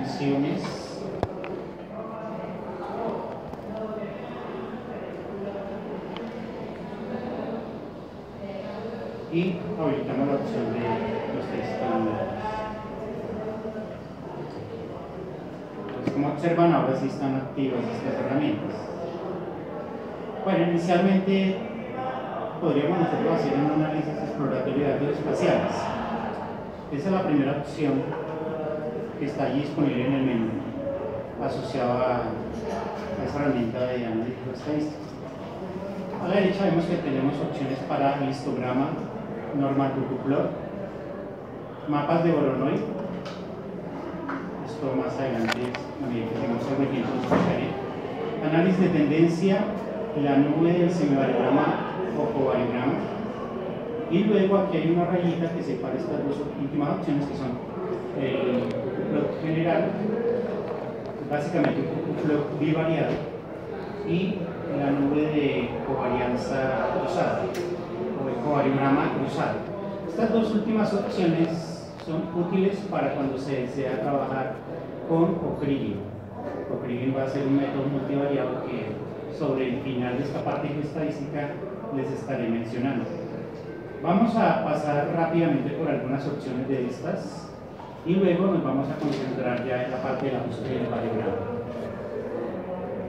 dimensiones. Y habilitamos la opción de los estándares. Entonces, como observan, ahora sí están activas estas herramientas. Bueno, inicialmente podríamos nosotros hacer un análisis exploratorio de datos espaciales. Esa es la primera opción que está allí disponible en el menú, asociado a esa herramienta de análisis estadístico. A la derecha vemos que tenemos opciones para histograma, normal ggplot, mapas de Voronoi. Esto más adelante, a medida que tengamos algo de tiempo, lo explicaré. Análisis de tendencia, la nube del semivariograma o covariograma. Y luego aquí hay una rayita que separa estas dos últimas opciones, que son el plot general, básicamente un plot bivariado, y la nube de covarianza cruzada o el covariograma cruzado. Estas dos últimas opciones son útiles para cuando se desea trabajar con O'Kriging. O'Kriging va a ser un método multivariado que sobre el final de esta parte de estadística les estaré mencionando. Vamos a pasar rápidamente por algunas opciones de estas y luego nos vamos a concentrar ya en la parte del ajuste del variograma.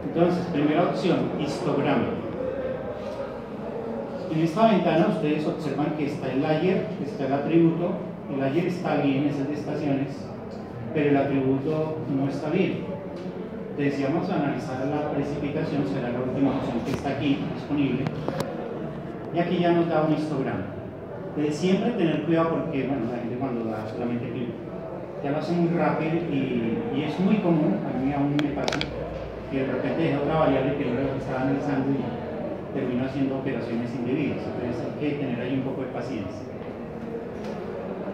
Entonces, primera opción, histograma. En esta ventana ustedes observan que está el layer, está el atributo. El layer está bien, es el de estaciones, pero el atributo no está bien. Deseamos analizar la precipitación, será la última opción que está aquí disponible. Y aquí ya nos da un histograma. Siempre tener cuidado porque, bueno, la gente cuando da solamente clic, ya lo hace muy rápido y es muy común, a mí aún me pasa, que de repente deja otra variable que no lo estaba analizando y termino haciendo operaciones indebidas. Entonces hay que tener ahí un poco de paciencia.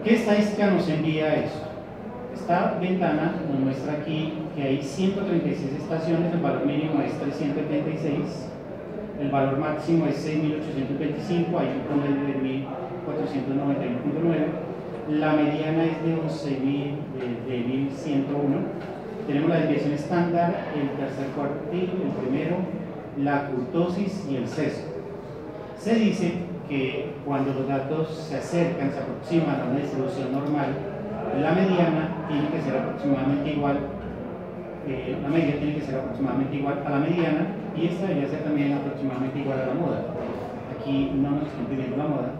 ¿Qué estadística nos envía esto? Esta ventana nos muestra aquí que hay 136 estaciones, el valor mínimo es 376, el valor máximo es 6.825, hay un promedio de 1.491.9, la mediana es de 1.101, tenemos la desviación estándar, el tercer cuartil, el primero, la kurtosis y el sesgo. Se dice que cuando los datos se acercan, se aproximan a una distribución normal, la mediana tiene que ser aproximadamente igual, la media tiene que ser aproximadamente igual a la mediana y esta debería ser también aproximadamente igual a la moda. Aquí no nos están pidiendo la moda.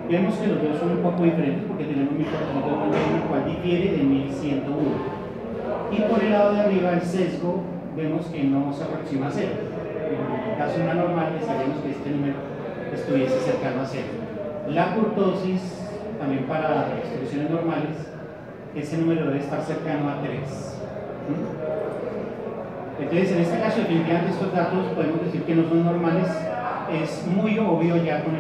Vemos que los dos son un poco diferentes porque tenemos 1491, el cual difiere de 1101. Y por el lado de arriba, el sesgo, vemos que no se aproxima a cero. En el caso de una normal, desearíamos que este número estuviese cercano a cero. La kurtosis, también para distribuciones normales, ese número debe estar cercano a 3. Entonces, en este caso, definitivamente estos datos podemos decir que no son normales. Es muy obvio ya con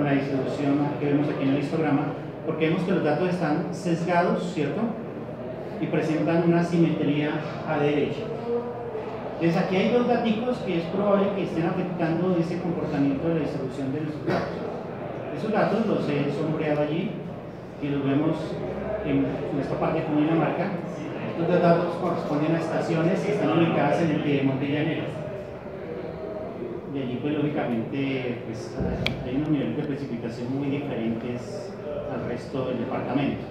la distribución que vemos aquí en el histograma, porque vemos que los datos están sesgados, ¿cierto? Y presentan una simetría a derecha. Entonces aquí hay dos datos que es probable que estén afectando ese comportamiento de la distribución de nuestros datos. Esos datos los he sombreado allí y los vemos en esta parte con una marca. Estos datos corresponden a estaciones que están ubicadas en el piedemonte llanero. Y allí pues lógicamente pues, hay unos niveles de precipitación muy diferentes al resto del departamento.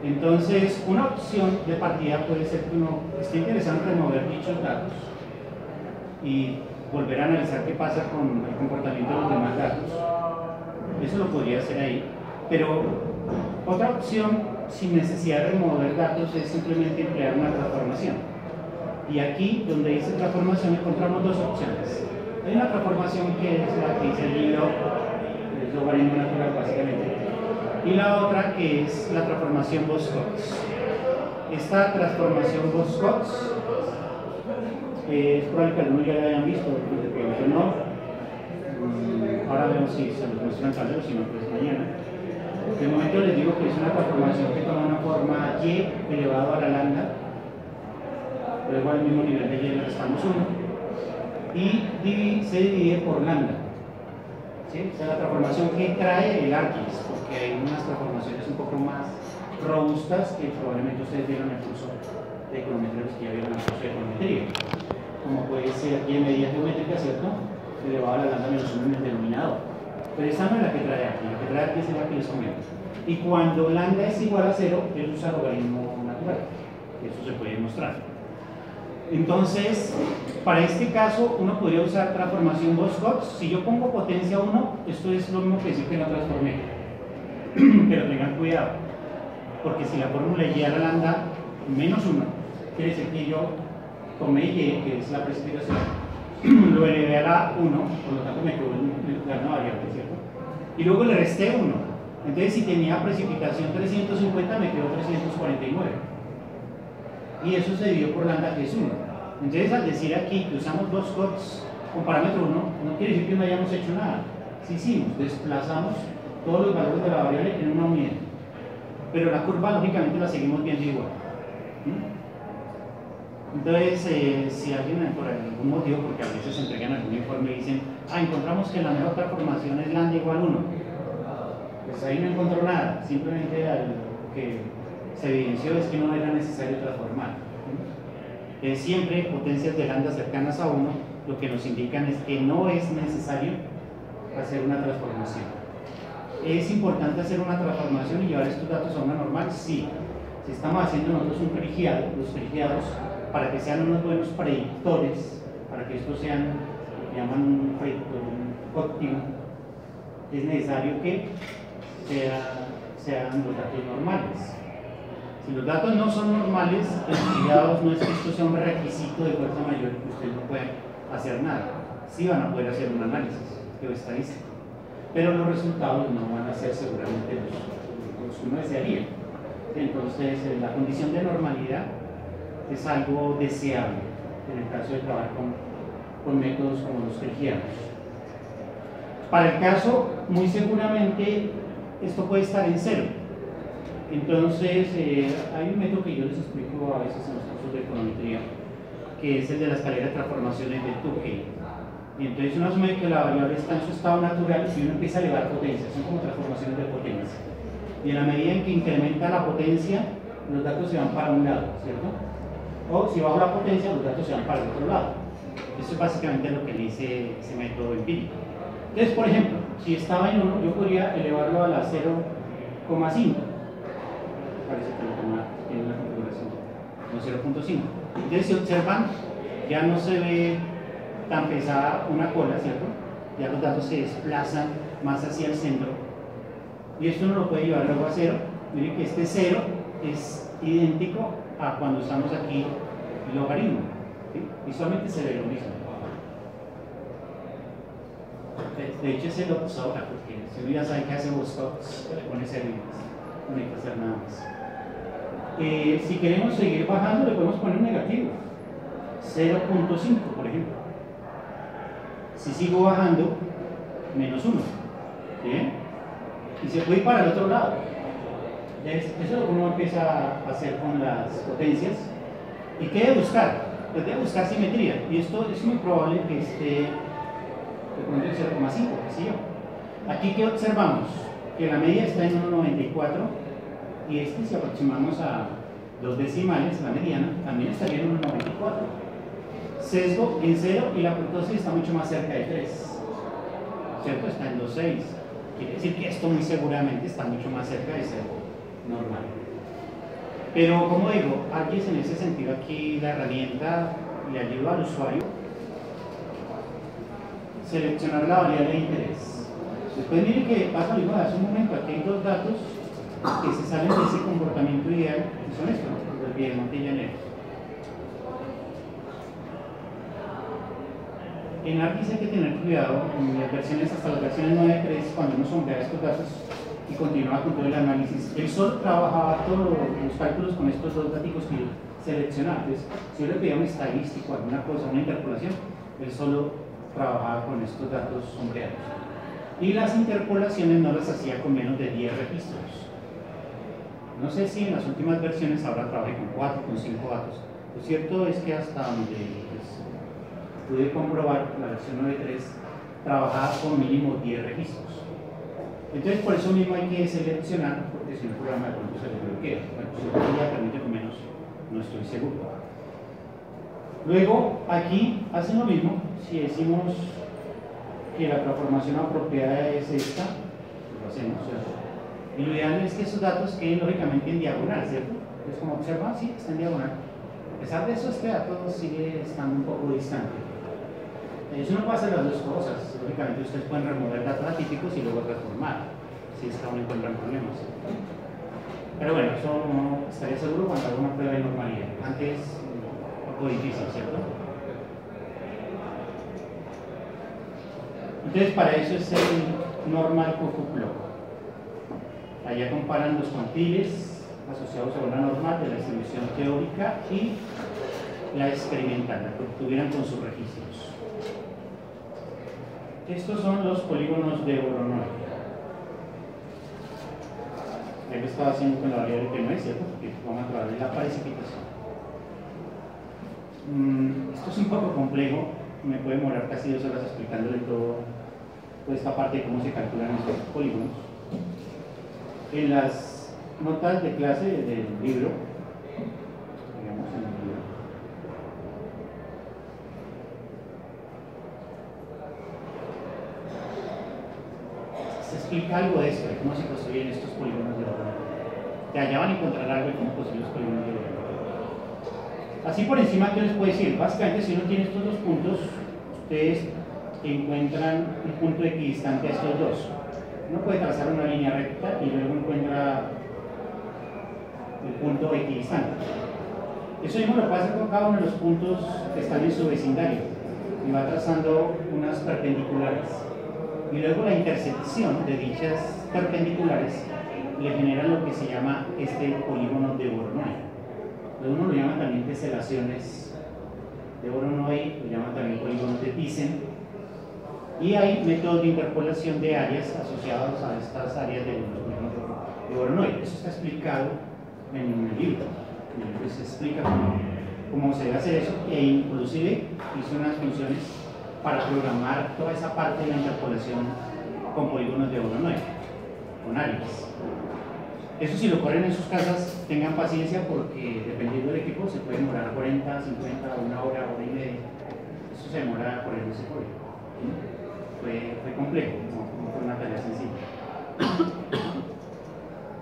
Entonces, una opción de partida puede ser que uno esté interesado en remover dichos datos y volver a analizar qué pasa con el comportamiento de los demás datos. Eso lo podría hacer ahí. Pero otra opción, sin necesidad de remover datos, es simplemente crear una transformación. Y aquí, donde dice transformación, encontramos dos opciones. Hay una transformación que es la que dice el libro, es logaritmo natural básicamente. Y la otra que es la transformación Bosc-Cox. Esta transformación Bosc-Cox es probable que algunos ya la hayan visto, pero no. Ahora vemos si se los muestran en tablero, si no, pues mañana. De momento les digo que es una transformación que toma una forma y elevado a la lambda, luego al mismo nivel de y le restamos 1, y se divide por lambda. ¿Sí? Esa es la transformación que trae el ArcGIS, porque hay unas transformaciones un poco más robustas que probablemente ustedes vieron en el curso de econometría, los que ya vieron el curso de econometría, como puede ser aquí en medida geométrica, ¿cierto? Elevado a la lambda menos 1 en el denominador. Pero esa no es la que trae aquí, la que trae aquí es la que les comento. Y cuando lambda es igual a 0, él usa logaritmo natural. Eso se puede demostrar. Entonces, para este caso, uno podría usar transformación Bosch-Cox. Si yo pongo potencia 1, esto es lo mismo que decir que no transformé. Pero tengan cuidado, porque si la fórmula y a la lambda menos 1, quiere decir que yo tomé y, que es la precipitación, lo elevé a la 1, por lo tanto me quedó una variable, ¿cierto? Y luego le resté 1. Entonces, si tenía precipitación 350, me quedó 349. Y eso se dividió por lambda, que es 1. Entonces, al decir aquí que usamos Bosch-Cox con parámetro 1, no quiere decir que no hayamos hecho nada. Sí hicimos, desplazamos todos los valores de la variable en una unidad. Pero la curva, lógicamente, la seguimos viendo igual. Entonces, si alguien por algún motivo, porque a veces entregan algún informe y dicen, encontramos que la mejor transformación es lambda igual 1, pues ahí no encontró nada, simplemente lo que se evidenció es que no era necesario transformar. Siempre potencias de lambda cercanas a 1 lo que nos indican es que no es necesario hacer una transformación. ¿Es importante hacer una transformación y llevar estos datos a una normal? Sí. Si estamos haciendo nosotros un perigiado, los perigiados, para que sean unos buenos predictores, para que estos sean lo que llaman un predictor óptimo, es necesario que sean los datos normales. Si los datos no son normales, los perigiados no es que esto sea un requisito de fuerza mayor que ustedes no puedan hacer nada. Sí van a poder hacer un análisis geoestadístico, pero los resultados no van a ser seguramente los que uno desearía. Entonces, la condición de normalidad es algo deseable en el caso de trabajar con métodos como los perigianos. Para el caso, muy seguramente esto puede estar en 0. Entonces, hay un método que yo les explico a veces en los cursos de econometría, que es el de la escalera de transformaciones de Tukey. Y entonces uno asume que la variable está en su estado natural y uno empieza a elevar potencia, son como transformaciones de potencia. Y en la medida en que incrementa la potencia, los datos se van para un lado, ¿cierto? O si bajo la potencia, los datos se van para el otro lado. Eso es básicamente lo que dice ese método empírico. Entonces, por ejemplo, si estaba en 1, yo podría elevarlo a la 0,5. Parece que tiene una configuración, no 0,5. Entonces, si observan, ya no se ve tan pesada una cola, ¿cierto? Ya los datos se desplazan más hacia el centro. Y esto uno lo puede llevar luego a 0. Miren que este 0 es idéntico a cuando usamos aquí el logaritmo. ¿Sí? Visualmente se ve lo mismo. De hecho, es el sobra, porque si uno ya sabe que hace Bosch-Cox, le pone 0 y no hay que hacer nada más. Si queremos seguir bajando, le podemos poner un negativo, 0,5 por ejemplo. Si sigo bajando, menos 1. ¿Bien? Y se puede ir para el otro lado. Eso es lo que uno empieza a hacer con las potencias. ¿Y qué debe buscar? Pues debe buscar simetría. Y esto es muy probable que esté de pronto en 0,5, qué sé yo. Aquí, ¿qué observamos? Que la media está en 1,94 y si aproximamos a 2 decimales, la mediana, también estaría en 1,94. Sesgo en 0 y la kurtosis está mucho más cerca de 3. ¿Cierto? Está en 2,6. Quiere decir que esto muy seguramente está mucho más cerca de ser normal. Pero, como digo, ArcGIS en ese sentido aquí la herramienta le ayuda al usuario a seleccionar la variable de interés. Después miren que pasa lo mismo hace un momento, aquí hay dos datos que se salen de ese comportamiento ideal, que son estos, los del Piedemonte y Llanero. En ArcGIS hay que tener cuidado en las versiones, hasta las versiones 9.3, cuando uno sondea estos datos y continúa con todo el análisis. Él solo trabajaba todos los cálculos con estos dos datos que yo seleccionaba. Entonces, si yo le pedía un estadístico, alguna cosa, una interpolación, él solo trabajaba con estos datos sombreados. Y las interpolaciones no las hacía con menos de 10 registros. No sé si en las últimas versiones ahora trabajé con 4, con 5 datos. Lo cierto es que hasta donde pude comprobar, la versión 9.3 trabajaba con mínimo 10 registros. Entonces, por eso mismo hay que seleccionar, porque porque si no el programa de pronto se le bloquea. Bueno, si ya permite con menos, no estoy seguro. Luego, aquí hacen lo mismo. Si decimos que la transformación apropiada es esta, lo hacemos, ¿cierto? Y lo ideal es que esos datos queden lógicamente en diagonal, ¿cierto? Entonces, como observan, sí, está en diagonal. A pesar de eso, este dato sigue estando un poco distante. Eso no puede hacer las dos cosas. Lógicamente, ustedes pueden remover datos atípicos y luego transformar, si es que aún encuentran problemas. Pero bueno, eso no estaría seguro cuando haga una prueba de normalidad. Antes, un poco difícil, ¿cierto? Entonces, para eso es el normal QQPlot. Allá comparan los cuantiles asociados a una normal de la distribución teórica y la experimental, la que obtuvieran con sus registros. Estos son los polígonos de Voronoi. Ahí lo estaba haciendo con la variable que no es, ¿cierto? Porque vamos a trabajar en la precipitación. Esto es un poco complejo, me puede demorar casi 2 horas explicándole toda esta parte de cómo se calculan estos polígonos. En las notas de clase del libro, digamos en el libro, se explica algo de esto, de cómo se construyen estos polígonos de Voronoi. De allá van a encontrar algo de cómo construir los polígonos de Voronoi. Así por encima, ¿qué les puedo decir? Básicamente, si uno tiene estos dos puntos, ustedes encuentran un punto equidistante a estos dos. Uno puede trazar una línea recta y luego encuentra el punto equidistante. Eso mismo lo puede hacer con cada uno de los puntos que están en su vecindario y va trazando unas perpendiculares. Y luego la intersección de dichas perpendiculares le genera lo que se llama este polígono de Voronoi. Uno lo llama también teselaciones de Voronoi, lo llaman también polígonos de Thyssen, y hay métodos de interpolación de áreas asociados a estas áreas de los polígonos de Voronoi. Eso está explicado en el libro. En el libro se explica cómo se debe hacer eso, e inclusive hizo unas funciones para programar toda esa parte de la interpolación con polígonos de Voronoi, con áreas. Eso, si lo corren en sus casas, tengan paciencia, porque dependiendo del equipo se puede demorar 40, 50, una hora, hora y media. Eso se demora corriendo ese código. Fue complejo, no fue una tarea sencilla.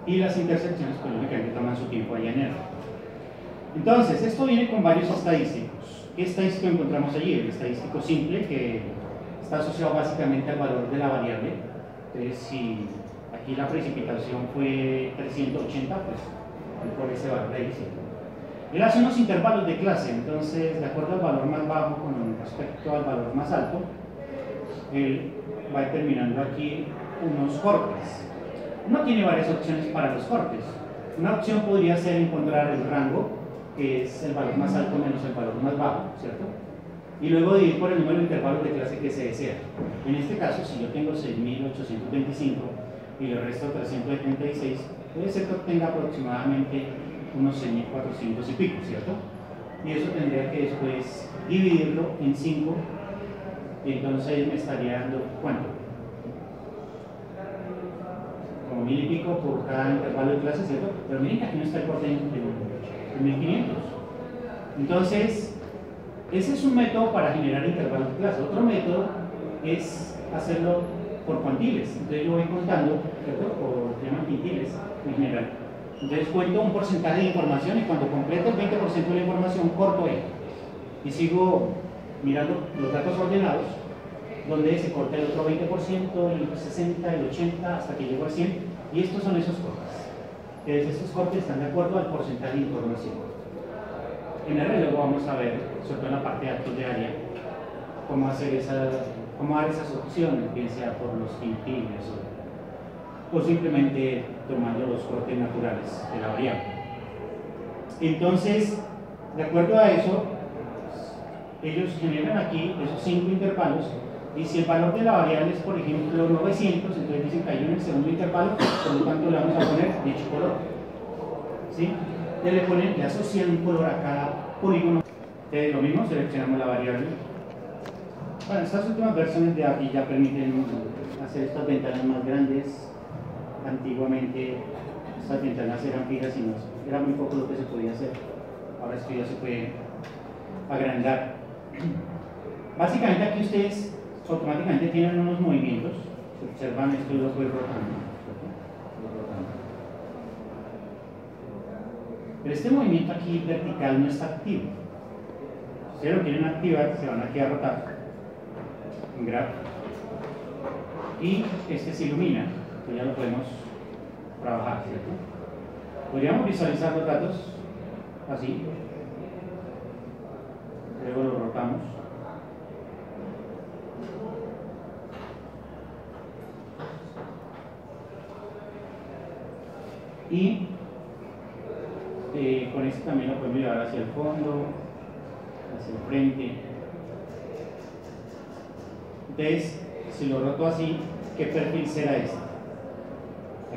Y las intersecciones, pues lógicamente toman su tiempo allá en R. Entonces, esto viene con varios estadísticos. ¿Qué estadístico encontramos allí? El estadístico simple, que está asociado básicamente al valor de la variable. Entonces, si aquí la precipitación fue 380, pues por ese valor ahí, ¿sí? Él hace unos intervalos de clase, entonces de acuerdo al valor más bajo con respecto al valor más alto, él va determinando aquí unos cortes. Uno tiene varias opciones para los cortes. Una opción podría ser encontrar el rango, que es el valor más alto menos el valor más bajo, ¿cierto? Y luego dividir por el número de intervalos de clase que se desea. En este caso, si yo tengo 6.825 y le resto 376, puede ser que obtenga aproximadamente unos 6.400 y pico, ¿cierto? Y eso tendría que después dividirlo en 5, y entonces me estaría dando, ¿cuánto? Como 1.000 y pico por cada intervalo de clase, ¿cierto? Pero miren que aquí no está el corte en 1.500. Entonces, ese es un método para generar intervalos de clase. Otro método es hacerlo por cuantiles. Entonces yo voy contando, ¿cierto? O se llaman quintiles en general. Entonces cuento un porcentaje de información y cuando completo el 20% de la información, corto él. Y sigo mirando los datos ordenados, donde se corta el otro 20%, el 60%, el 80%, hasta que llego al 100%. Y estos son esos cortes. Entonces estos cortes están de acuerdo al porcentaje de información. En R luego vamos a ver, sobre todo en la parte de datos de área, cómo dar esas opciones, bien sea por los quintiles o simplemente tomando los cortes naturales de la variable. Entonces, de acuerdo a eso, ellos generan aquí esos 5 intervalos, y si el valor de la variable es, por ejemplo, 900, entonces dicen que hay en el segundo intervalo, por lo tanto le vamos a poner dicho color, ¿sí? Le asocian un color a cada polígono. Lo mismo, seleccionamos la variable. Bueno, estas últimas versiones de API ya permiten hacer estas ventanas más grandes. Antiguamente Estas ventanas eran fijas y no, era muy poco lo que se podía hacer. Ahora esto ya se puede agrandar. Básicamente aquí ustedes automáticamente tienen unos movimientos. Si observan esto, lo voy rotando. Pero este movimiento aquí vertical no está activo. Si ustedes lo quieren activar, se van aquí a rotar en grab. Y este se ilumina, pues ya lo podemos trabajar, ¿cierto? Podríamos visualizar los datos así. Luego lo rotamos. Y con este también lo podemos llevar hacia el fondo, hacia el frente. Entonces, si lo roto así, ¿qué perfil será este?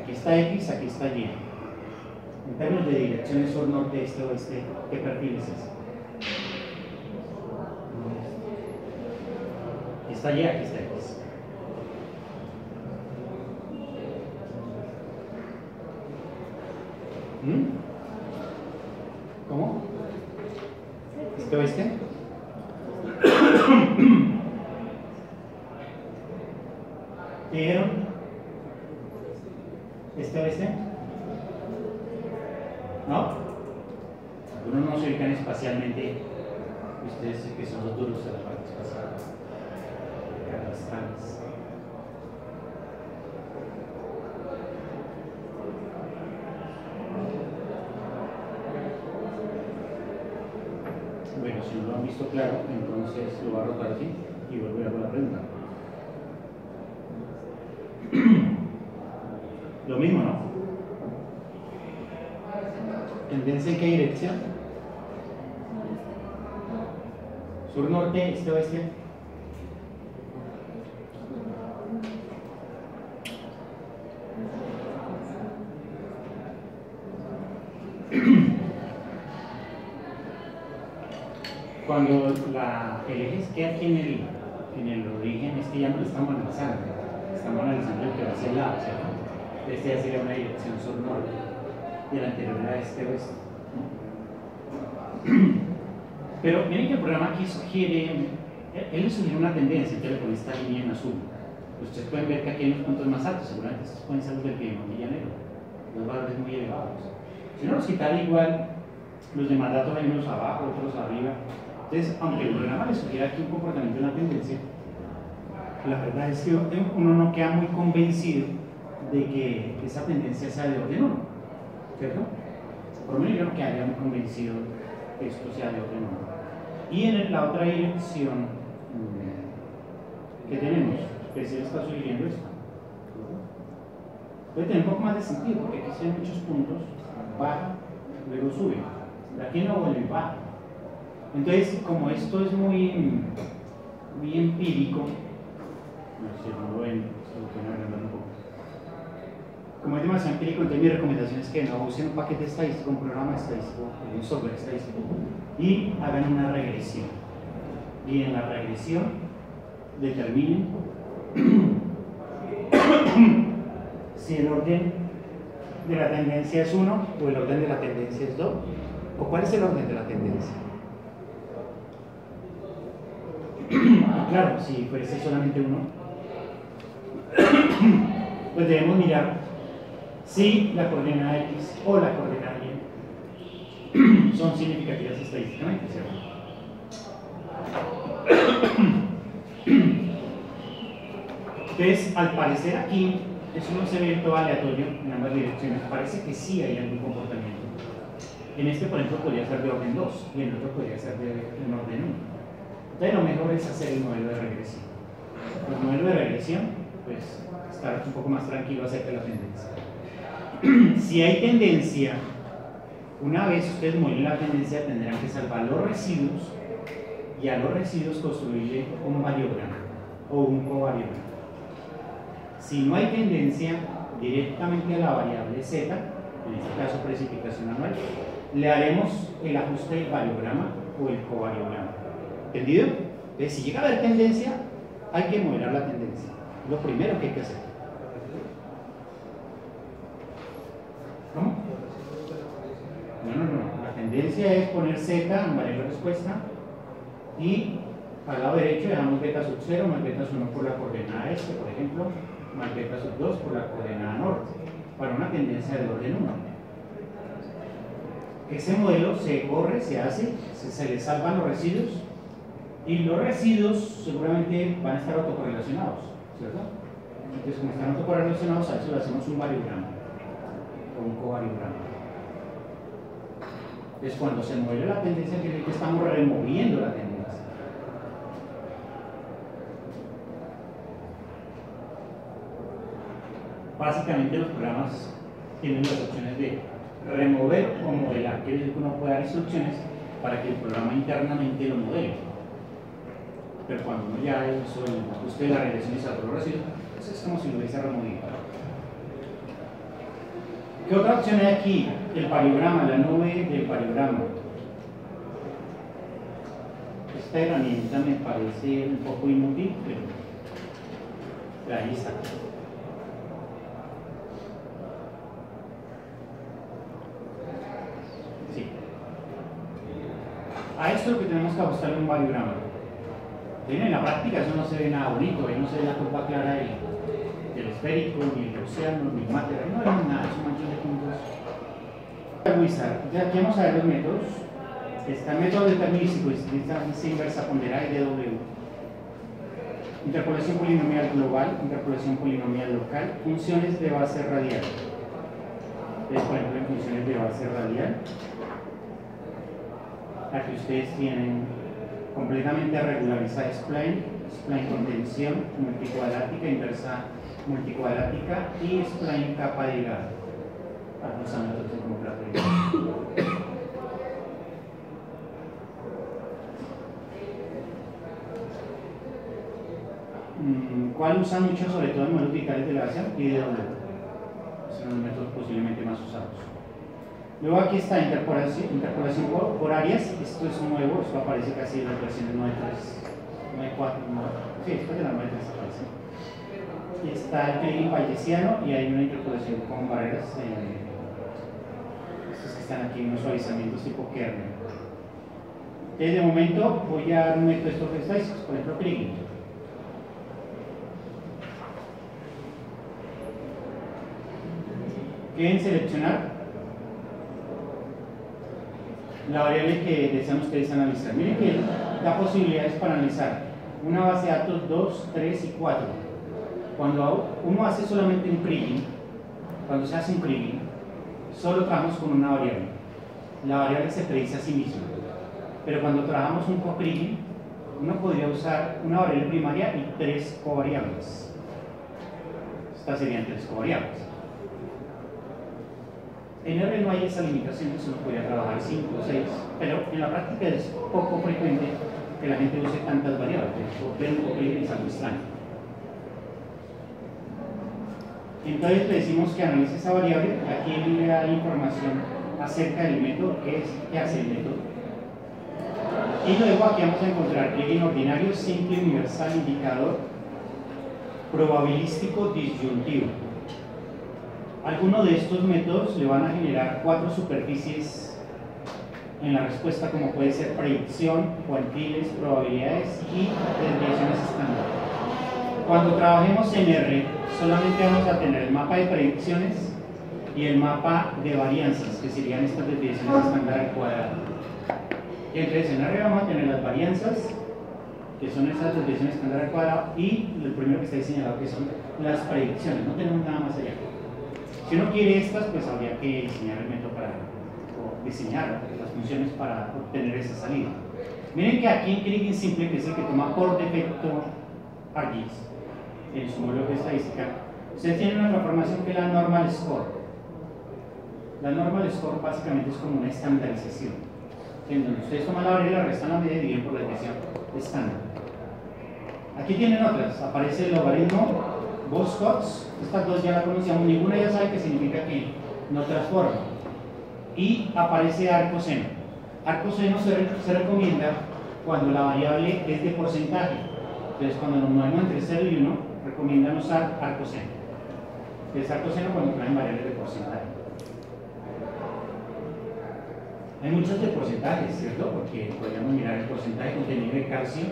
Aquí está X, aquí está Y. En términos de direcciones sur, norte, este, oeste, ¿qué perfil es ese? Aquí está Y, aquí está X. ¿Cómo? ¿Este oeste? ¿Qué dijeron? ¿Este oeste? ¿No? Algunos no se ubican espacialmente. Ustedes que son los duros de la parte espacial. Catastrales. Bueno, si no lo han visto claro, entonces lo voy a rotar así y volver a la pregunta. Lo mismo, ¿no? ¿Tendencia en qué dirección? ¿Sur, norte, este, oeste? Cuando el eje queda aquí en el origen, es que ya no lo estamos analizando el que va hacia el lado, ¿cierto? Este ya sería una dirección sur-norte y el anterior era este-oeste. Pero miren que el programa aquí sugiere, él sugiere una tendencia, entonces le pone esta línea en azul. Ustedes pueden ver que aquí hay unos puntos más altos, seguramente estos pueden ser los del Piedmont y Llanero, los valores muy elevados. Si no los quitara igual, los demás datos hay unos abajo, otros arriba. Entonces, aunque el programa le sugiere aquí un comportamiento de una tendencia, la verdad es que uno no queda muy convencido de que esa tendencia sea de orden 1, ¿cierto? Por lo menos yo no quedaría muy convencido que esto sea de orden 1. Y en la otra dirección que tenemos, que se está sugiriendo esto, puede tener un poco más de sentido, porque aquí se ven muchos puntos, baja, luego sube, de aquí no vuelve y baja. Entonces, como esto es muy empírico, no sé si no lo ven, se lo pueden agrandar un poco. Como es demasiado empírico, entonces mi recomendación es que no usen un paquete estadístico, un programa estadístico, un software estadístico, y hagan una regresión. Y en la regresión determinen si el orden de la tendencia es 1 o el orden de la tendencia es 2, o cuál es el orden de la tendencia. Claro, si fuese solamente 1, pues debemos mirar si la coordenada X o la coordenada Y son significativas estadísticamente, ¿cierto? Entonces, al parecer aquí es un evento aleatorio en ambas direcciones. Parece que sí hay algún comportamiento. En este, por ejemplo, podría ser de orden 2 y en el otro podría ser de orden 1. Entonces, lo mejor es hacer el modelo de regresión. El modelo de regresión, pues, estar un poco más tranquilo acerca de la tendencia. Si hay tendencia, una vez ustedes modelen la tendencia, tendrán que salvar los residuos y a los residuos construirle un variograma o un covariograma. Si no hay tendencia, directamente a la variable z, en este caso precipitación anual, le haremos el ajuste del variograma o el covariograma. ¿Entendido? Entonces, si llega a haber tendencia, hay que modelar la tendencia. Lo primero que hay que hacer. ¿Cómo? tendencia es poner Z en variable respuesta y al lado derecho dejamos beta sub 0 más beta sub 1 por la coordenada este, por ejemplo, más beta sub 2 por la coordenada norte, para una tendencia de orden 1. Ese modelo se corre, se hace, se le salvan los residuos y los residuos seguramente van a estar autocorrelacionados, ¿cierto? Entonces, como están autocorrelacionados, a eso le hacemos un variograma o un covariograma. Entonces, cuando se mueve la tendencia, quiere decir que estamos removiendo la tendencia. Básicamente, los programas tienen las opciones de remover o modelar. Quiere decir que uno puede dar instrucciones para que el programa internamente lo modele. Pero cuando uno ya hizo el ajuste de la regresión y sacó los residuos, pues es como si lo hubiese removido. ¿Qué otra opción hay aquí? El variograma, la nube del variograma. Esta herramienta me parece un poco inútil, pero ahí está. Sí. A esto es lo que tenemos que ajustarle un variograma. En la práctica eso no se ve nada bonito, ahí no se ve la curva clara del esférico, ni el océano, ni el máter, ahí no vemos nada, es un montón de puntos. Aquí vamos a ver los métodos. Está el método determinístico, distancia inversa ponderada y DW. Interpolación polinomial global, interpolación polinomial local, funciones de base radial. Entonces, por ejemplo, en funciones de base radial, aquí ustedes tienen completamente regularizada spline, spline con tensión, multicuadrática, inversa multicuadrática y spline capa delgada. Usando el como plato. ¿Cuál usan mucho, sobre todo en modelos digitales de la Asia? Y de W. Son los métodos posiblemente más usados. Luego aquí está interpolación por áreas. Esto es nuevo, esto aparece casi en las versiones 9.3, 9.4, sí, después de la 9.3 aparece. Y está el Kriging bayesiano y hay una interpolación con barreras. Estos que están aquí, unos suavizamientos tipo kernel. Entonces, de momento voy a dar un método de estos estadísticos, por ejemplo, Kriging. Quieren seleccionar la variable que desean ustedes analizar. Miren que da posibilidades para analizar una base de datos 2, 3 y 4. Cuando uno hace solamente un kriging, cuando se hace un kriging, solo trabajamos con una variable. La variable se predice a sí misma. Pero cuando trabajamos un co-kriging, uno podría usar una variable primaria y 3 covariables. Estas serían 3 covariables. En R no hay esa limitación, que uno podría trabajar 5 o 6, pero en la práctica es poco frecuente que la gente use tantas variables. Ver un co-kriging es algo extraño. Entonces le decimos que analice esa variable. Aquí le da información acerca del método, qué hace el método. Y luego aquí vamos a encontrar kriging ordinario, simple, universal, indicador, probabilístico, disyuntivo. Algunos de estos métodos le van a generar 4 superficies en la respuesta, como puede ser predicción, cuantiles, probabilidades y desviaciones estándar. Cuando trabajemos en R, solamente vamos a tener el mapa de predicciones y el mapa de varianzas, que serían estas desviaciones estándar al cuadrado. Y entonces en R vamos a tener las varianzas, que son esas desviaciones estándar al cuadrado, y el primero que está señalado, que son las predicciones. No tenemos nada más allá. Si uno quiere estas, pues habría que diseñar el método o diseñar las funciones para obtener esa salida. Miren que aquí en kriging simple, que es el que toma por defecto ArcGIS en su modelo de estadística, ustedes tienen una transformación que es la normal score. La normal score básicamente es como una estandarización, en donde ustedes toman la variable, la restan la media y dividen por la desviación estándar. Aquí tienen otras, aparece el logaritmo, Boscots, estas dos ya la conocíamos, ninguna ya sabe qué significa que no transforma. Y aparece arcoseno. Arcoseno se recomienda cuando la variable es de porcentaje. Entonces, cuando nos movemos entre 0 y 1, recomiendan usar arcoseno. Es arcoseno cuando traen variables de porcentaje. Hay muchos de porcentajes, ¿cierto? Porque podríamos mirar el porcentaje de contenido de calcio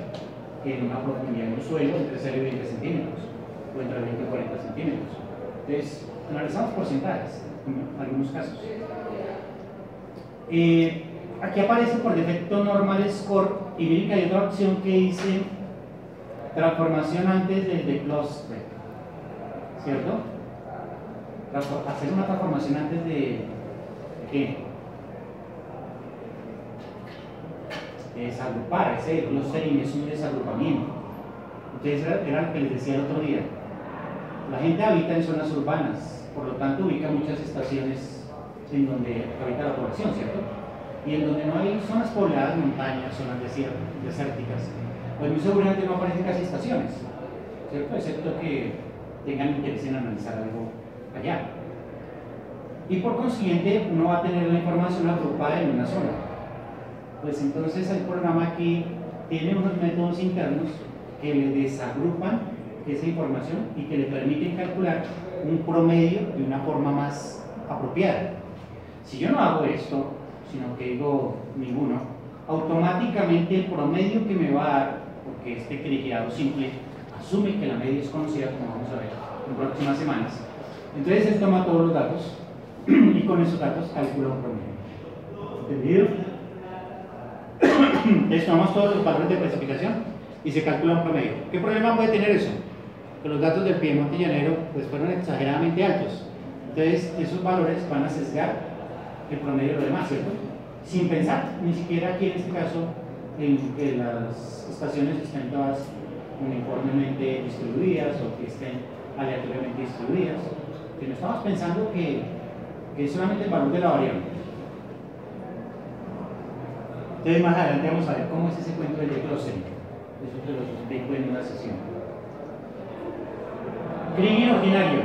en una profundidad en un suelo entre 0 y 20 centímetros, o entre 20 y 40 centímetros. Entonces, analizamos porcentajes, en algunos casos. Aquí aparece por defecto Normal Score, y miren que hay otra opción que dice transformación antes del decluster, ¿cierto? Hacer una transformación antes de ¿qué? Desagrupar. Ese clustering es un desagrupamiento. Entonces era lo que les decía el otro día. La gente habita en zonas urbanas, por lo tanto ubica muchas estaciones en donde habita la población, ¿cierto? Y en donde no hay zonas pobladas, montañas, zonas desérticas, pues muy seguramente no aparecen casi estaciones, ¿cierto? Excepto que tengan interés en analizar algo allá. Y por consiguiente uno va a tener la información agrupada en una zona. Pues entonces el programa aquí tiene unos métodos internos que le desagrupan esa información y que le permiten calcular un promedio de una forma más apropiada. Si yo no hago esto, sino que digo ninguno, automáticamente el promedio que me va a dar, porque este criteriado simple asume que la media es conocida, como vamos a ver en próximas semanas, entonces él toma todos los datos y con esos datos calcula un promedio. ¿Entendido? Entonces tomamos todos los valores de precipitación y se calcula un promedio. ¿Qué problema puede tener eso? Que los datos del Piemonte Llanero pues fueron exageradamente altos. Entonces esos valores van a sesgar el promedio de lo demás, ¿cierto? Sin pensar, ni siquiera aquí en este caso en que las estaciones estén todas uniformemente distribuidas o que estén aleatoriamente distribuidas, sino estamos pensando que es solamente el valor de la variable. Entonces más adelante vamos a ver cómo es ese cuento del declustering. Eso te lo explico en una sesión. Kriging ordinario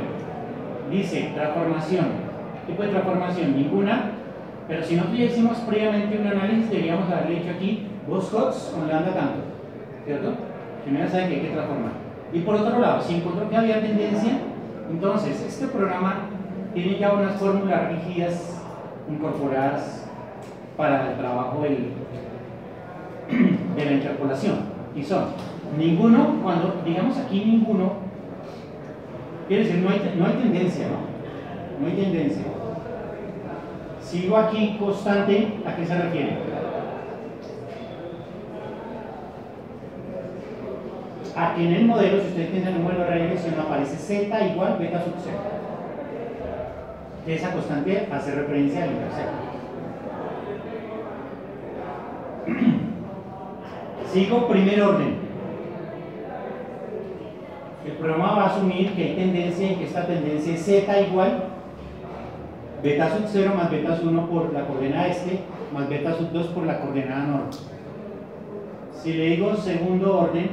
dice transformación. ¿Qué tipo de transformación? Ninguna, pero si nosotros ya hicimos previamente un análisis, deberíamos haberle hecho aquí Boscots con lambda tanto, ¿cierto? Primero saben que hay que transformar. Y por otro lado, si encontró que había tendencia, entonces este programa tiene ya unas fórmulas rígidas incorporadas para el trabajo de la interpolación, y son ninguno. Cuando digamos aquí ninguno, quiere decir no hay tendencia, ¿no? No hay tendencia. Sigo aquí constante, ¿a qué se refiere? A que en el modelo, si ustedes piensan en un modelo de regresión, aparece z igual beta sub 0. Esa constante hace referencia al intercepto. Sigo primer orden. El programa va a asumir que hay tendencia y que esta tendencia es z igual beta sub 0 más beta sub 1 por la coordenada este más beta sub 2 por la coordenada norte. Si le digo segundo orden,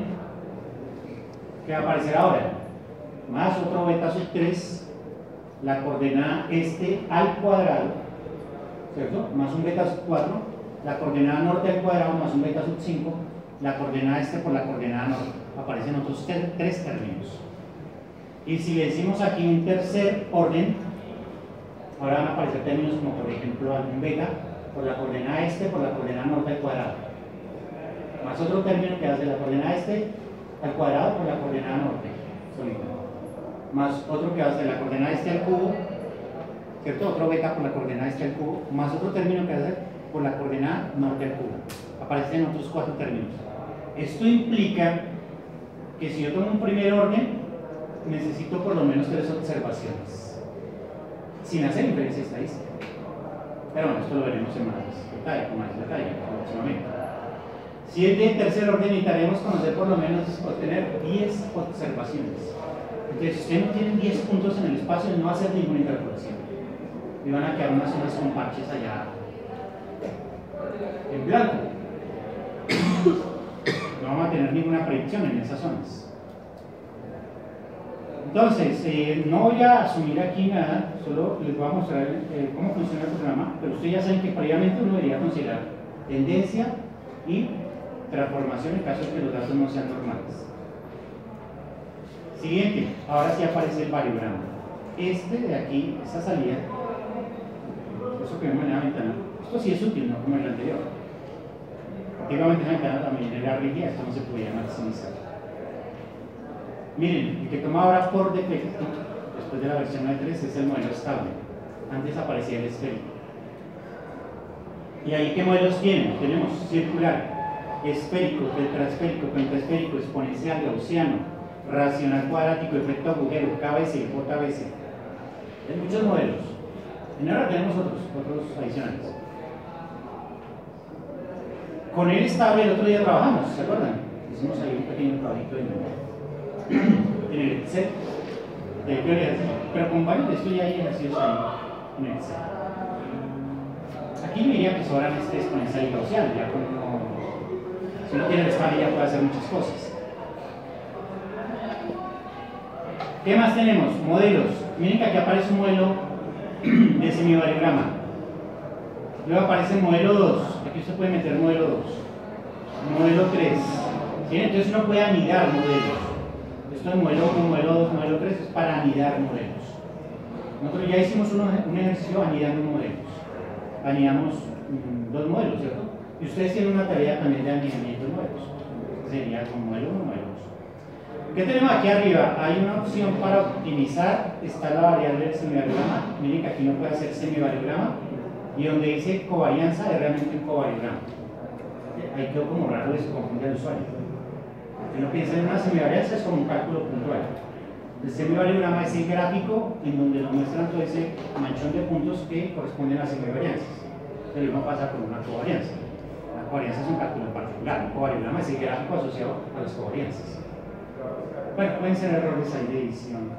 ¿qué va a aparecer ahora? Más otro beta sub 3, la coordenada este al cuadrado, ¿cierto? Más un beta sub 4, la coordenada norte al cuadrado más un beta sub 5, la coordenada este por la coordenada norte. Aparecen otros tres términos. Y si le decimos aquí un tercer orden, ahora van a aparecer términos como por ejemplo algún beta por la coordenada este por la coordenada norte al cuadrado, más otro término que hace la coordenada este al cuadrado por la coordenada norte, más otro que hace la coordenada este al cubo, ¿cierto? Otro beta por la coordenada este al cubo, más otro término que hace por la coordenada norte al cubo. Aparecen otros 4 términos. Esto implica que si yo tomo un primer orden, necesito por lo menos 3 observaciones, sin hacer inferencia estadística. Pero bueno, esto lo veremos en más detalle próximamente. Si es de tercer orden, necesitaremos conocer por lo menos obtener 10 observaciones. Entonces, si ustedes no tienen 10 puntos en el espacio, no va a hacer ninguna interpolación. Y van a quedar unas zonas con parches allá en blanco. No vamos a tener ninguna predicción en esas zonas. Entonces, no voy a asumir aquí nada, solo les voy a mostrar cómo funciona el programa, pero ustedes ya saben que previamente uno debería considerar tendencia y transformación en caso de que los datos no sean normales. Siguiente, ahora sí aparece el variograma. Este de aquí, esta salida, eso que vemos en la ventana, esto Esto sí es útil, no como el anterior. Antiguamente la medida era rígida, esto no se podía maximizar. Miren, el que toma ahora por defecto, después de la versión 9.3, es el modelo estable. Antes aparecía el esférico. ¿Y ahí qué modelos tienen? Tenemos circular, esférico, tetraesférico, pentaesférico, exponencial, gaussiano, racional cuadrático, efecto agujero, KBC, JBC. Hay muchos modelos. En ahora tenemos otros adicionales. Con el estable el otro día trabajamos, ¿se acuerdan? Hicimos ahí un pequeño trabajito en el Excel de teoría, pero con varios de estos ya hay ejercicios ahí en el Excel. Aquí me diría que sobran este exponencial y gaussiano, ya como si uno tiene el estable ya puede hacer muchas cosas. ¿Qué más tenemos? Modelos. Miren que aquí aparece un modelo de semivariograma. Luego aparece modelo 2. Aquí usted puede meter modelo 2. Modelo 3. ¿Sí? Entonces uno puede anidar modelos. Esto es modelo 1, modelo 2, modelo 3 es para anidar modelos. Nosotros ya hicimos un ejercicio anidando modelos. Anidamos dos modelos, ¿cierto? Y ustedes tienen una tarea también de anidamiento de modelos. Sería con modelo 1, modelo 2. ¿Qué tenemos aquí arriba? Hay una opción para optimizar. Está la variable del semivariograma. Miren que aquí no puede hacer semivariograma. Y donde dice covarianza es realmente un covariograma. Ahí quedó como raro, les confunde al usuario. Si uno piensa en una semivarianza es como un cálculo puntual. El semivariograma es el gráfico en donde nos muestran todo ese manchón de puntos que corresponden a semivarianzas. Pero no pasa con una covarianza. La covarianza es un cálculo particular. Un covariograma es el gráfico asociado a las covarianzas. Bueno, pueden ser errores ahí de edición.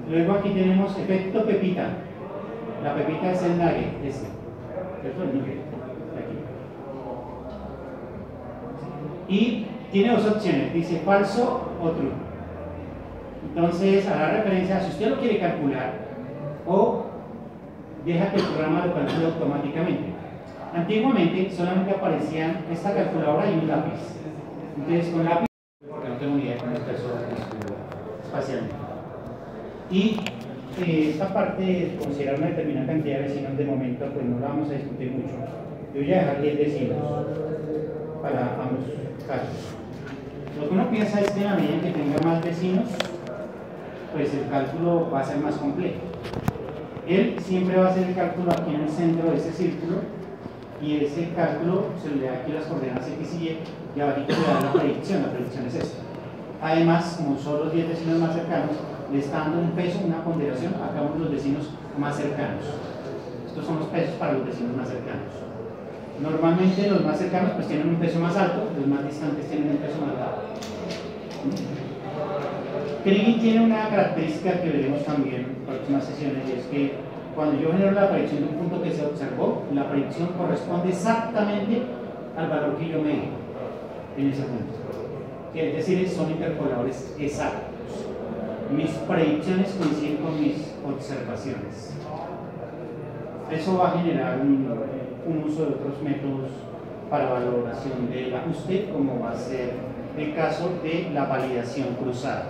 Luego aquí tenemos efecto pepita. La pepita es el nugget, este. ¿Cierto? El nugget. Aquí. Y tiene dos opciones, dice falso o true. Entonces, hará referencia a si usted lo quiere calcular o deja que el programa lo calcule automáticamente. Antiguamente solamente aparecían esta calculadora y un lápiz. Entonces, con lápiz, porque no tengo ni idea cómo está eso espacialmente. Y esta parte de considerar una determinada cantidad de vecinos de momento, pues no la vamos a discutir mucho. Yo voy a dejar 10 vecinos para ambos casos. Lo que uno piensa es que en la medida en que tenga más vecinos, pues el cálculo va a ser más complejo. Él siempre va a hacer el cálculo aquí en el centro de ese círculo y ese cálculo se le da aquí las coordenadas X y Y y abajo le da la predicción es esta. Además, como son los 10 vecinos más cercanos, le está dando un peso, una ponderación a cada uno de los vecinos más cercanos. Estos son los pesos para los vecinos más cercanos. Normalmente los más cercanos pues tienen un peso más alto, los más distantes tienen un peso más bajo. Kriging tiene una característica que veremos también en próximas sesiones, y es que cuando yo genero la predicción de un punto que se observó, la predicción corresponde exactamente al valor que yo me di en ese punto. Es decir, son interpoladores exactos. Mis predicciones coinciden con mis observaciones. Eso va a generar un uso de otros métodos para valoración del ajuste, como va a ser el caso de la validación cruzada.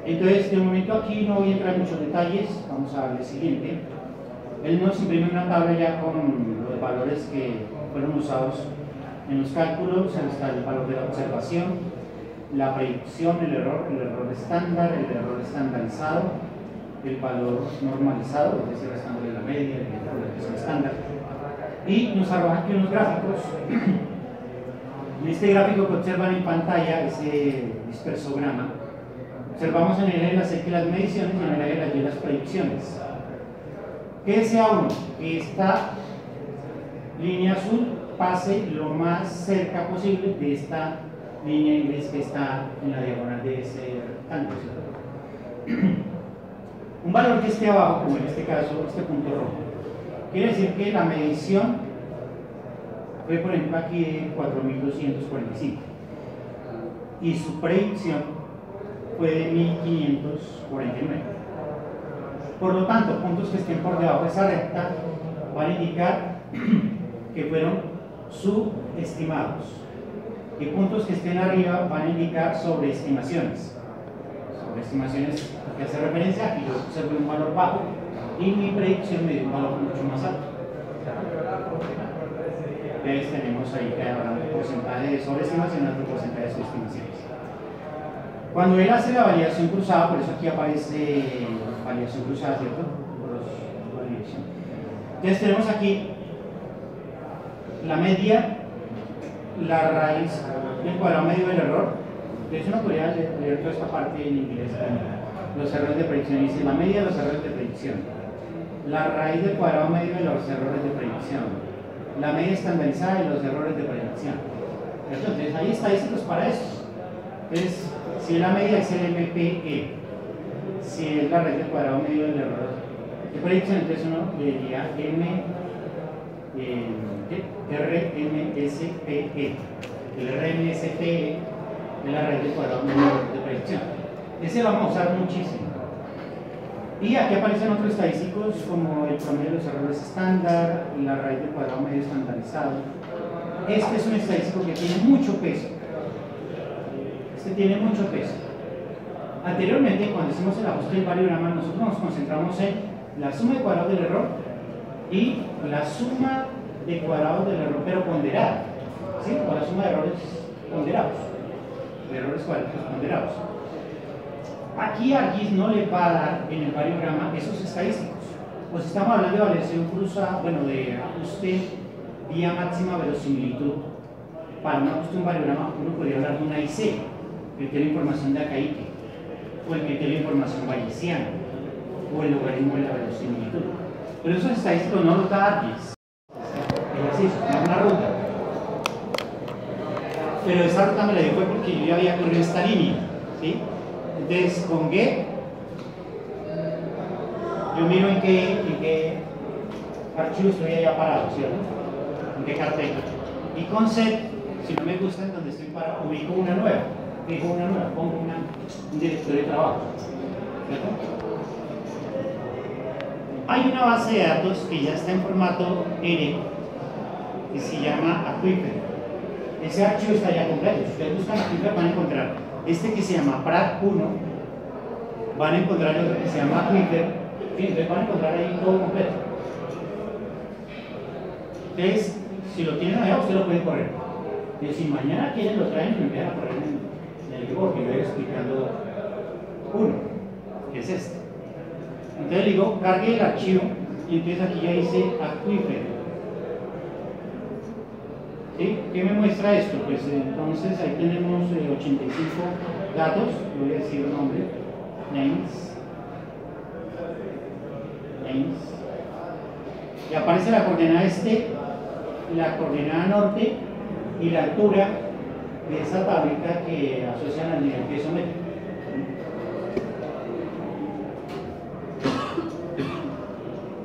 Entonces, de momento aquí no voy a entrar en muchos detalles, vamos a darle siguiente. Él nos imprime una tabla ya con los valores que fueron usados en los cálculos. Está el valor de la observación, la predicción, el error estándar, el error estandarizado, el valor normalizado, es decir, el estándar de la media, el error que es el estándar. Y nos arroja aquí unos gráficos. En este gráfico que observan en pantalla, ese dispersograma, observamos en el eje de las X las mediciones y en el eje de las Y las predicciones. ¿Qué desea uno? Que esta línea azul pase lo más cerca posible de esta línea gris que está en la diagonal de ese rectángulo. Un valor que esté abajo, como en este caso, este punto rojo, quiere decir que la medición fue, por ejemplo, aquí de 4.245 y su predicción fue de 1.549. Por lo tanto, puntos que estén por debajo de esa recta van a indicar que fueron subestimados, y puntos que estén arriba van a indicar sobreestimaciones. Sobreestimaciones que hace referencia a que yo observé un valor bajo y mi predicción me dio un valor mucho más alto. Entonces tenemos ahí que habrá un porcentaje de sobreestimación y otro porcentaje de subestimaciones. Cuando él hace la variación cruzada, por eso aquí aparece variación cruzada, ¿cierto? Por dirección. Entonces tenemos aquí la media, la raíz del cuadrado medio del error. Entonces uno podría leer toda esta parte en inglés. Los errores de predicción, dice la media de los errores de predicción, la raíz del cuadrado medio de los errores de predicción, la media estandarizada de los errores de predicción. Entonces hay estadísticos para eso. Entonces, si es la media es el MPE, si es la raíz del cuadrado medio del error de predicción, entonces uno le diría RMSPE. El RMSPE es la raíz del cuadrado medio de predicción. Ese lo vamos a usar muchísimo. Y aquí aparecen otros estadísticos como el promedio de los errores estándar, la raíz del cuadrado medio estandarizado. Este es un estadístico que tiene mucho peso. Este tiene mucho peso. Anteriormente, cuando hicimos el ajuste del variograma, nosotros nos concentramos en la suma de cuadrados del error y la suma de cuadrados del error, pero ponderada, ¿sí? O la suma de errores ponderados, de errores cuadráticos ponderados. Aquí ArcGIS no le va a dar en el variograma esos estadísticos. Pues estamos hablando de variación cruzada, bueno, de ajuste vía máxima verosimilitud. Para un ajuste de un variograma, uno podría hablar de una IC, criterio de información de Akaique, o el criterio de información bayesiana, o el logaritmo de la verosimilitud. Pero esos estadísticos no los da ArcGIS. Es así, es una ruta. Pero esa ruta me la dio porque yo ya había corrido esta línea, ¿sí? Entonces, con G, yo miro en qué archivo estoy allá parado, ¿cierto? En qué carpeta. Y con Z, si no me gusta en donde estoy parado, ubico una nueva, pongo un directorio de trabajo, ¿cierto? Hay una base de datos que ya está en formato R, que se llama Aquifer. Ese archivo está ya completo. Si ustedes buscan Aquifer, van a encontrar este que se llama PRAT1, van a encontrar otro que se llama Aquifer, entonces van a encontrar ahí todo completo. Entonces, si lo tienen allá, usted lo puede correr. Y si mañana quieren, lo traen y me empiezan a correr en el libro, que yo voy explicando uno, que es este. Entonces le digo, cargue el archivo, y entonces aquí ya dice Aquifer. ¿Sí? ¿Qué me muestra esto? Pues entonces ahí tenemos 85 datos, voy a decir el nombre, names, y aparece la coordenada este, la coordenada norte y la altura de esa tablita que asocian al nivel piezométrico.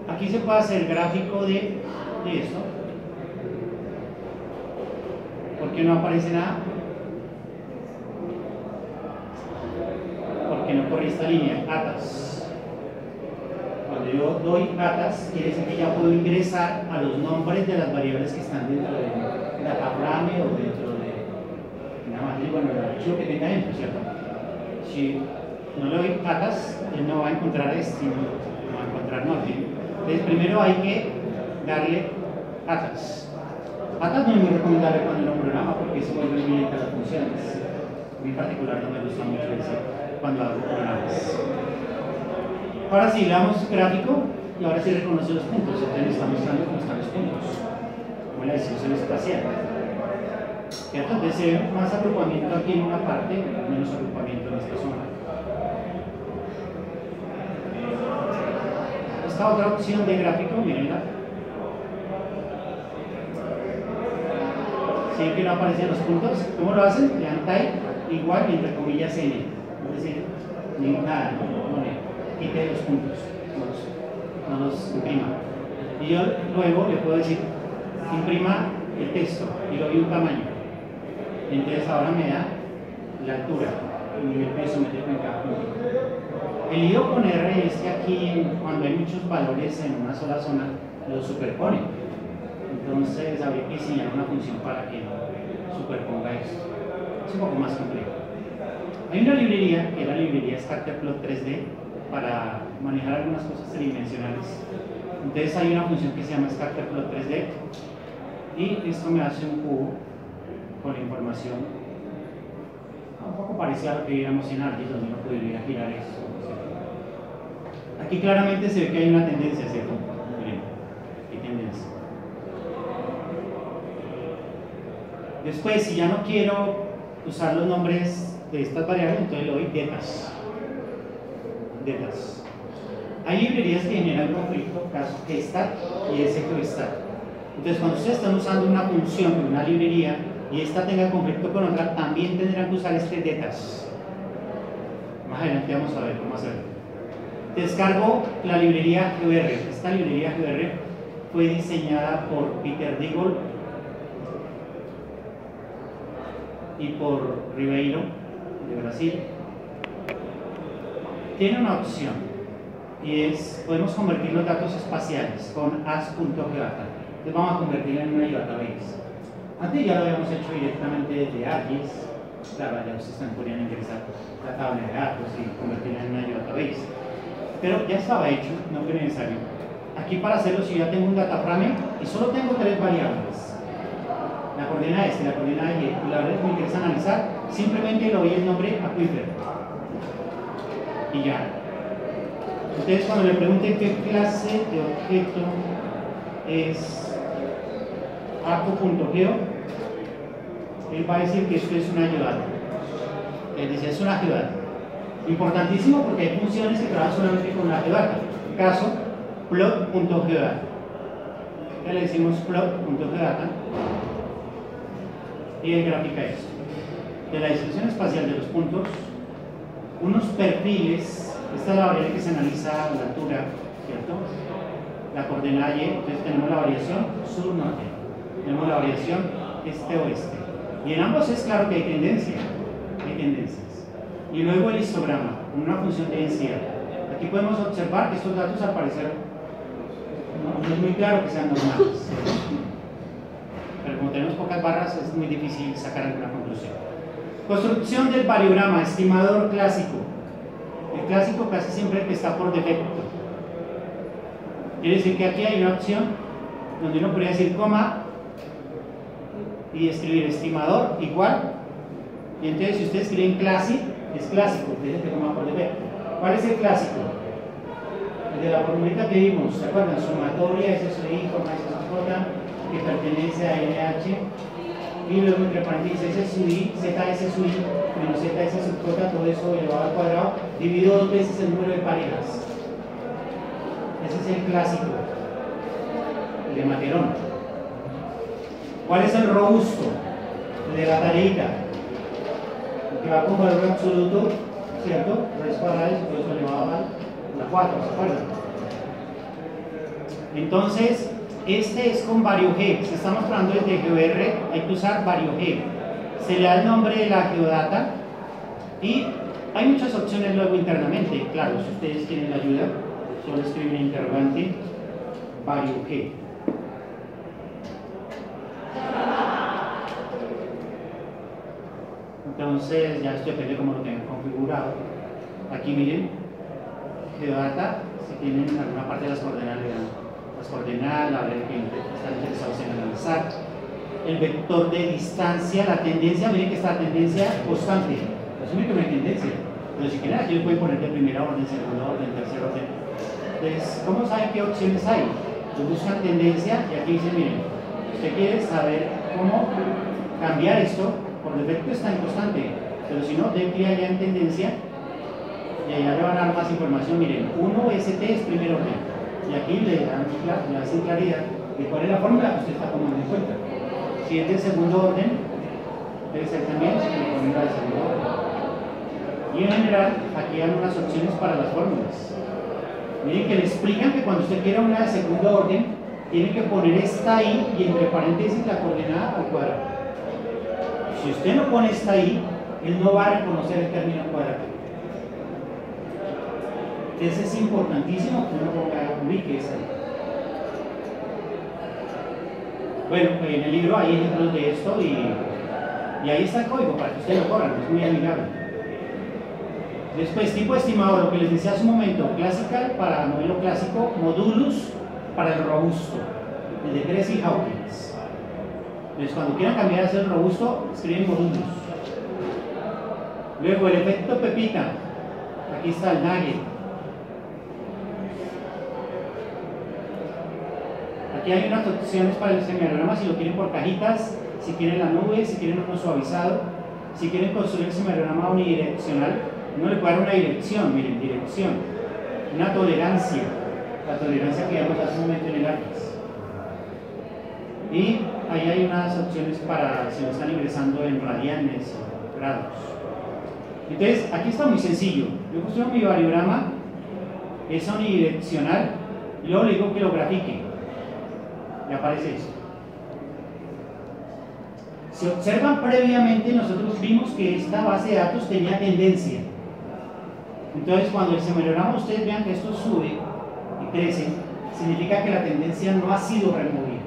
Aquí se puede hacer gráfico de esto. ¿Por qué no aparece nada? Porque no corre esta línea, ATAS. Cuando yo doy ATAS, quiere decir que ya puedo ingresar a los nombres de las variables que están dentro de la tabla o dentro de una matriz, bueno, el archivo que tenga dentro, ¿cierto? Si no le doy ATAS, él no va a encontrar este, no va a encontrar norte. Entonces, primero hay que darle ATAS. ATAS no es muy recomendable cuando uno programa porque se vuelve muy lenta las funciones. A mí en particular no me gusta mucho eso cuando hago programas. Ahora sí, le damos gráfico y ahora sí reconoce los puntos. Entonces está mostrando cómo están los puntos, como la distribución espacial. ¿Cierto? Entonces se ve más agrupamiento aquí en una parte, menos agrupamiento en esta zona. Esta otra opción de gráfico, mirenla. ¿Sí que no aparecen los puntos? ¿Cómo lo hacen? Le dan type igual y entre comillas n. Es decir, ni nada, no pone, quite los puntos, no los imprima. Y yo luego le puedo decir, imprima el texto y lo doy un tamaño. Entonces ahora me da la altura y el peso métrico en cada punto. El lío con R es que aquí, cuando hay muchos valores en una sola zona, los superpone. Entonces habría que diseñar una función para que superponga esto. Es un poco más complejo. Hay una librería, que es la librería Starterplot 3D, para manejar algunas cosas tridimensionales. Entonces hay una función que se llama Scatterplot 3D y esto me hace un cubo con la información un poco parecida a lo que viéramos en ArcGIS, donde uno podría girar eso. Aquí claramente se ve que hay una tendencia, ¿cierto? Miren, hay tendencia. Después, si ya no quiero usar los nombres de estas variables, entonces le doy detas. Hay librerías que generan conflicto, caso gstat y sqstat. Entonces, cuando ustedes están usando una función de una librería y esta tenga conflicto con otra, también tendrán que usar este detas. Más adelante vamos a ver cómo hacerlo. Descargo la librería GeoR. Esta librería GeoR fue diseñada por Peter Diggle y por Ribeiro de Brasil. Tiene una opción y es, podemos convertir los datos espaciales con as.geodata. Entonces vamos a convertirla en una geodatabase. Antes ya lo habíamos hecho directamente desde ArcGIS. Claro, ya ustedes también podrían ingresar la tabla de datos y convertirla en una geodatabase. Pero ya estaba hecho, no fue necesario. Aquí para hacerlo, si ya tengo un data frame y solo tengo tres variables, la coordenada S y la coordenada Y, y la verdad que me interesa analizar, simplemente le doy el nombre aquifer y ya. Entonces, cuando le pregunten qué clase de objeto es acu.geo, él va a decir que esto es una geodata. Él dice, es una geodata. Importantísimo porque hay funciones que trabajan solamente con la geodata. Caso, plot.geodata. Ya le decimos plot.geodata y él grafica esto. De la distribución espacial de los puntos, unos perfiles, esta es la variable que se analiza la altura, ¿cierto? La coordenada Y, entonces tenemos la variación sur-norte, tenemos la variación este-oeste. Y en ambos es claro que hay tendencia, hay tendencias. Y luego el histograma, una función de densidad. Aquí podemos observar que estos datos al parecer no es muy claro que sean normales, pero como tenemos pocas barras es muy difícil sacar alguna conclusión. Construcción del variograma, estimador clásico. El clásico casi siempre el que está por defecto. Quiere decir que aquí hay una opción donde uno podría decir coma y escribir estimador igual, y entonces si ustedes escriben classic, es clásico, que es el que toma por defecto. ¿Cuál es el clásico? El de la formulita que vimos, ¿se acuerdan? Sumatoria, SSI, J, que pertenece a NH, y luego entre paréntesis S sub I, ZS sub I, menos ZS sub J, todo eso elevado al cuadrado, dividido dos veces el número de parejas. Ese es el clásico, el de Materón. ¿Cuál es el robusto? El de la tareita, que va con valor absoluto, ¿cierto? Raíz cuadrada y todo eso elevado a la 4, ¿se acuerdan? Entonces, este es con vario G. Si estamos hablando desde GeoR, hay que usar vario G. Se le da el nombre de la geodata y hay muchas opciones luego internamente. Claro, si ustedes quieren la ayuda, solo escriben interrogante vario G. Entonces, ya esto depende de cómo lo tengan configurado. Aquí miren, geodata, si tienen en alguna parte de las coordenadas, las coordenadas, la red que están interesados en analizar. El vector de distancia, la tendencia, miren que esta tendencia constante. Asume que no hay tendencia, pero si quieren, aquí pueden poner de primera orden, segunda orden, tercera orden. Entonces, ¿cómo saben qué opciones hay? Pues buscan tendencia y aquí dice, miren, usted quiere saber cómo cambiar esto. Por defecto está en constante, pero si no, de clic allá en tendencia y allá le van a dar más información. Miren, 1ST es primer orden y aquí le dan claridad de cuál es la fórmula que usted está tomando en cuenta. Si es de segundo orden, debe ser también la fórmula de segundo orden. Y en general, aquí hay unas opciones para las fórmulas. Miren que le explican que cuando usted quiera una de segundo orden, tiene que poner esta ahí y entre paréntesis la coordenada al cuadrado. Si usted no pone esta ahí, él no va a reconocer el término cuadrado. Entonces es importantísimo que uno ubique esa ahí. Bueno, en el libro hay ejemplos de esto y ahí está el código para que usted lo corra, es muy amigable. Después, tipo estimador, lo que les decía hace un momento, classical para modelo clásico, modulus para el robusto, el de Cressy-Hawkins. Entonces, cuando quieran cambiar a ser robusto, escriben modulus. Luego, el efecto pepita, aquí está el nugget. Aquí hay unas opciones para el semidiagrama, si lo quieren por cajitas, si quieren la nube, si quieren uno suavizado, si quieren construir el semidiagrama unidireccional. Uno le puede dar una dirección, miren, dirección, una tolerancia, la tolerancia que vimos hace un momento en el atlas. Y ahí hay unas opciones para si lo están ingresando en radianes o grados. Entonces, aquí está muy sencillo. Yo construyo mi variograma, es unidireccional, y luego le digo que lo grafique. Y aparece eso. Si observan previamente, nosotros vimos que esta base de datos tenía tendencia. Entonces, cuando el semidiagrama ustedes vean que esto sube y crece, significa que la tendencia no ha sido removida.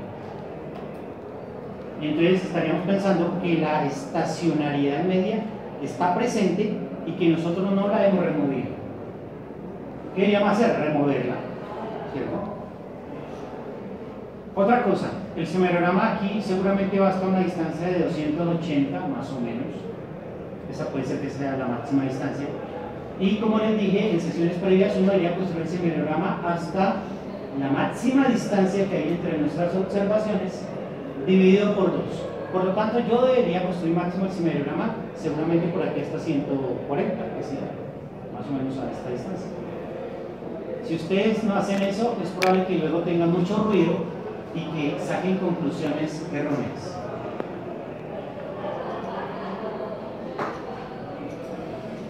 Y entonces estaríamos pensando que la estacionariedad media está presente y que nosotros no la hemos removido. ¿Qué deberíamos hacer? Removerla, ¿cierto? Otra cosa, el semidiagrama aquí seguramente va hasta una distancia de 280 más o menos. Esa puede ser que sea la máxima distancia. Y como les dije en sesiones previas, uno debería construir el semidiagrama hasta la máxima distancia que hay entre nuestras observaciones dividido por 2. Por lo tanto, yo debería construir máximo el semidiagrama seguramente por aquí hasta 140, que sea más o menos a esta distancia. Si ustedes no hacen eso, es probable que luego tengan mucho ruido y que saquen conclusiones erróneas.